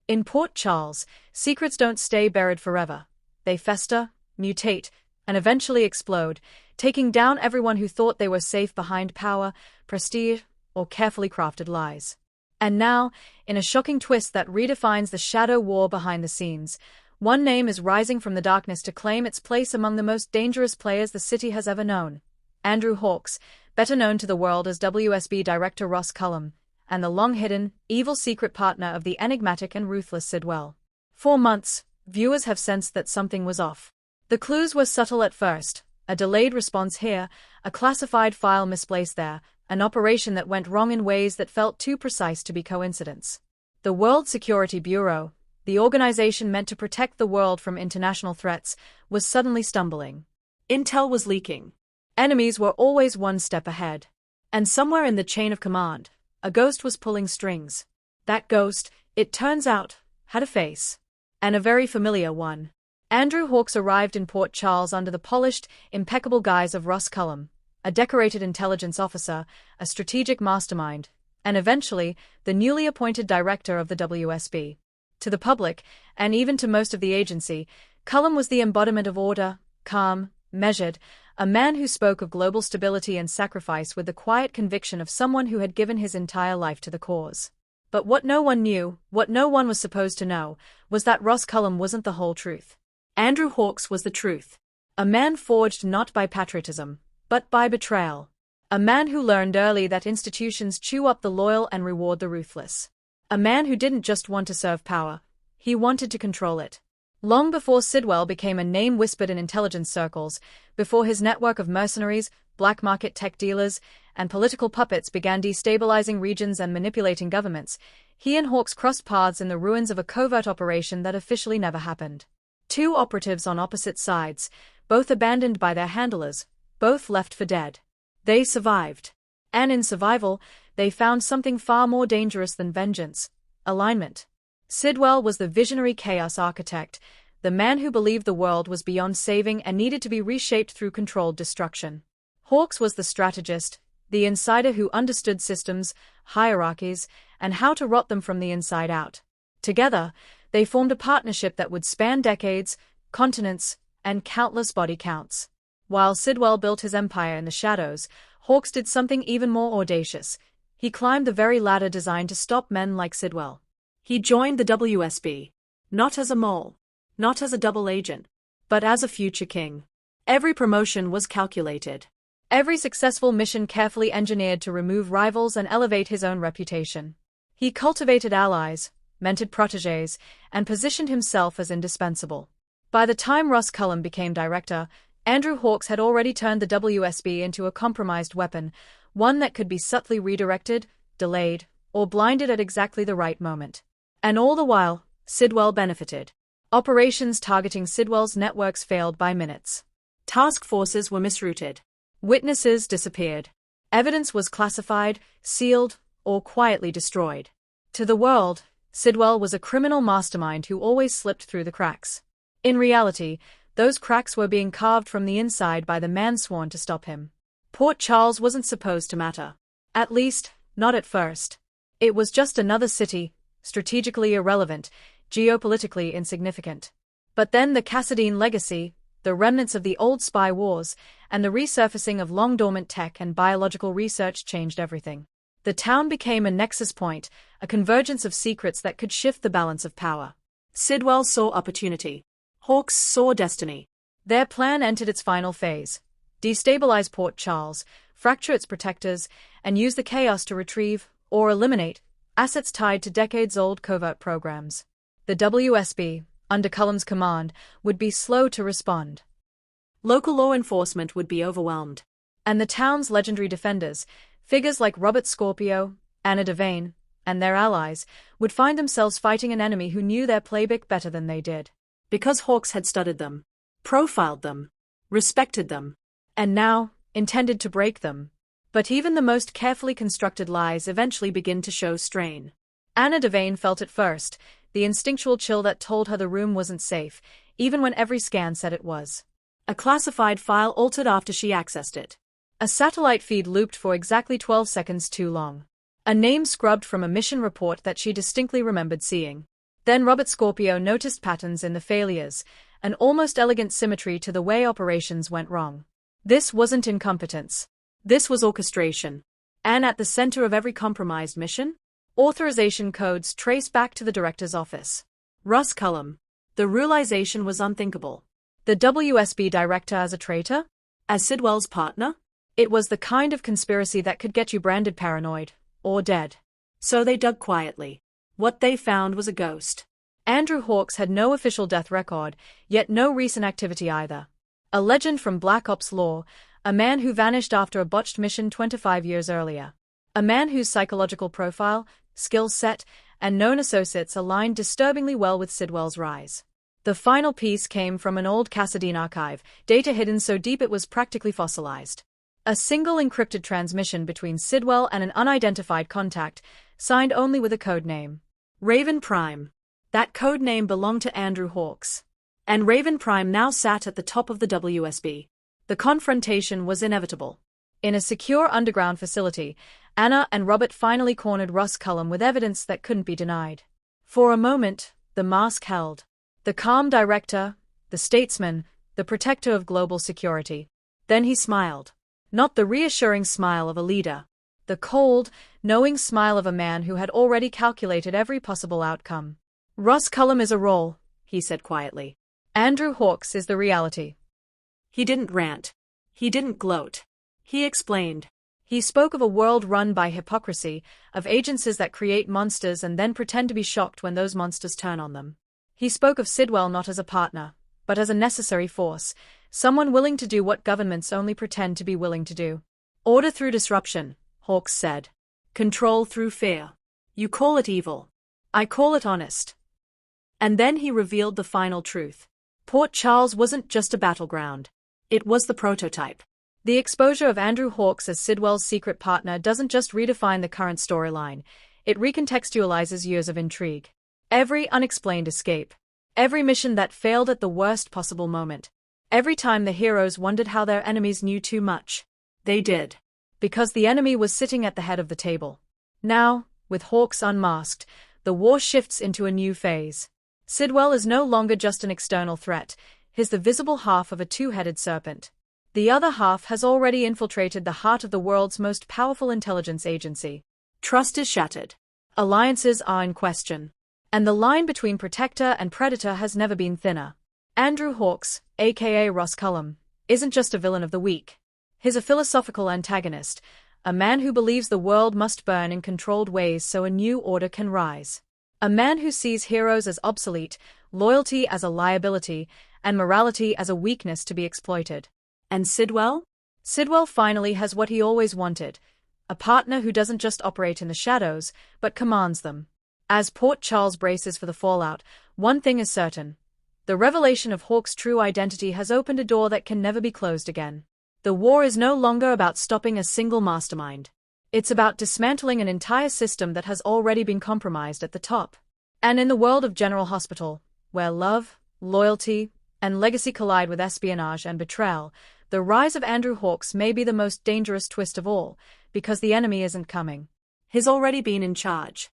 In Port Charles, secrets don't stay buried forever. They fester, mutate, and eventually explode, taking down everyone who thought they were safe behind power, prestige, or carefully crafted lies. And now, in a shocking twist that redefines the shadow war behind the scenes, one name is rising from the darkness to claim its place among the most dangerous players the city has ever known. Andrew Hawkes, better known to the world as WSB director Ross Cullum, and the long-hidden, evil secret partner of the enigmatic and ruthless Sidwell. For months, viewers have sensed that something was off. The clues were subtle at first: a delayed response here, a classified file misplaced there, an operation that went wrong in ways that felt too precise to be coincidence. The World Security Bureau, the organization meant to protect the world from international threats, was suddenly stumbling. Intel was leaking. Enemies were always one step ahead. And somewhere in the chain of command, a ghost was pulling strings. That ghost, it turns out, had a face. And a very familiar one. Andrew Hawkes arrived in Port Charles under the polished, impeccable guise of Ross Cullum, a decorated intelligence officer, a strategic mastermind, and eventually, the newly appointed director of the WSB. To the public, and even to most of the agency, Cullum was the embodiment of order, calm, measured, a man who spoke of global stability and sacrifice with the quiet conviction of someone who had given his entire life to the cause. But what no one knew, what no one was supposed to know, was that Ross Cullum wasn't the whole truth. Andrew Hawkes was the truth. A man forged not by patriotism, but by betrayal. A man who learned early that institutions chew up the loyal and reward the ruthless. A man who didn't just want to serve power, he wanted to control it. Long before Sidwell became a name whispered in intelligence circles, before his network of mercenaries, black market tech dealers, and political puppets began destabilizing regions and manipulating governments, he and Hawkes crossed paths in the ruins of a covert operation that officially never happened. Two operatives on opposite sides, both abandoned by their handlers, both left for dead. They survived. And in survival, they found something far more dangerous than vengeance: alignment. Sidwell was the visionary chaos architect, the man who believed the world was beyond saving and needed to be reshaped through controlled destruction. Hawkes was the strategist, the insider who understood systems, hierarchies, and how to rot them from the inside out. Together, they formed a partnership that would span decades, continents, and countless body counts. While Sidwell built his empire in the shadows, Hawkes did something even more audacious. He climbed the very ladder designed to stop men like Sidwell. He joined the WSB, not as a mole, not as a double agent, but as a future king. Every promotion was calculated. Every successful mission carefully engineered to remove rivals and elevate his own reputation. He cultivated allies, mentored protégés, and positioned himself as indispensable. By the time Ross Cullum became director, Andrew Hawkes had already turned the WSB into a compromised weapon, one that could be subtly redirected, delayed, or blinded at exactly the right moment. And all the while, Sidwell benefited. Operations targeting Sidwell's networks failed by minutes. Task forces were misrouted. Witnesses disappeared. Evidence was classified, sealed, or quietly destroyed. To the world, Sidwell was a criminal mastermind who always slipped through the cracks. In reality, those cracks were being carved from the inside by the man sworn to stop him. Port Charles wasn't supposed to matter. At least, not at first. It was just another city, strategically irrelevant, geopolitically insignificant. But then the Cassadine legacy, the remnants of the old spy wars, and the resurfacing of long-dormant tech and biological research changed everything. The town became a nexus point, a convergence of secrets that could shift the balance of power. Sidwell saw opportunity. Hawkes saw destiny. Their plan entered its final phase: destabilize Port Charles, fracture its protectors, and use the chaos to retrieve, or eliminate, assets tied to decades-old covert programs. The WSB, under Cullum's command, would be slow to respond. Local law enforcement would be overwhelmed. And the town's legendary defenders, figures like Robert Scorpio, Anna Devane, and their allies, would find themselves fighting an enemy who knew their playbook better than they did. Because Hawkes had studied them, profiled them, respected them, and now, intended to break them. But even the most carefully constructed lies eventually begin to show strain. Anna Devane felt it first, the instinctual chill that told her the room wasn't safe, even when every scan said it was. A classified file altered after she accessed it. A satellite feed looped for exactly 12 seconds too long. A name scrubbed from a mission report that she distinctly remembered seeing. Then Robert Scorpio noticed patterns in the failures, an almost elegant symmetry to the way operations went wrong. This wasn't incompetence. This was orchestration. And at the center of every compromised mission, authorization codes trace back to the director's office. Russ Cullum. The realization was unthinkable. The WSB director as a traitor? As Sidwell's partner? It was the kind of conspiracy that could get you branded paranoid, or dead. So they dug quietly. What they found was a ghost. Andrew Hawks had no official death record, yet no recent activity either. A legend from Black Ops lore, a man who vanished after a botched mission 25 years earlier. A man whose psychological profile, skill set, and known associates aligned disturbingly well with Sidwell's rise. The final piece came from an old Cassadine archive, data hidden so deep it was practically fossilized. A single encrypted transmission between Sidwell and an unidentified contact, signed only with a code name. Raven Prime. That code name belonged to Andrew Hawks. And Raven Prime now sat at the top of the WSB. The confrontation was inevitable. In a secure underground facility, Anna and Robert finally cornered Russ Cullum with evidence that couldn't be denied. For a moment, the mask held. The calm director, the statesman, the protector of global security. Then he smiled. Not the reassuring smile of a leader. The cold, knowing smile of a man who had already calculated every possible outcome. Russ Cullum is a role, he said quietly. Andrew Hawks is the reality. He didn't rant. He didn't gloat. He explained. He spoke of a world run by hypocrisy, of agencies that create monsters and then pretend to be shocked when those monsters turn on them. He spoke of Sidwell not as a partner, but as a necessary force, someone willing to do what governments only pretend to be willing to do. Order through disruption, Hawks said. Control through fear. You call it evil. I call it honest. And then he revealed the final truth. Port Charles wasn't just a battleground. It was the prototype. The exposure of Andrew Hawks as Sidwell's secret partner doesn't just redefine the current storyline, it recontextualizes years of intrigue. Every unexplained escape. Every mission that failed at the worst possible moment. Every time the heroes wondered how their enemies knew too much. They did. Because the enemy was sitting at the head of the table. Now, with Hawks unmasked, the war shifts into a new phase. Sidwell is no longer just an external threat, he's the visible half of a two-headed serpent. The other half has already infiltrated the heart of the world's most powerful intelligence agency. Trust is shattered. Alliances are in question. And the line between protector and predator has never been thinner. Andrew Hawks, aka Russ Cullum, isn't just a villain of the week. He's a philosophical antagonist, a man who believes the world must burn in controlled ways so a new order can rise. A man who sees heroes as obsolete, loyalty as a liability, and morality as a weakness to be exploited. And Sidwell? Sidwell finally has what he always wanted, a partner who doesn't just operate in the shadows, but commands them. As Port Charles braces for the fallout, one thing is certain. The revelation of Hawks' true identity has opened a door that can never be closed again. The war is no longer about stopping a single mastermind. It's about dismantling an entire system that has already been compromised at the top. And in the world of General Hospital, where love, loyalty, and legacy collide with espionage and betrayal, the rise of Andrew Hawks may be the most dangerous twist of all, because the enemy isn't coming. He's already been in charge.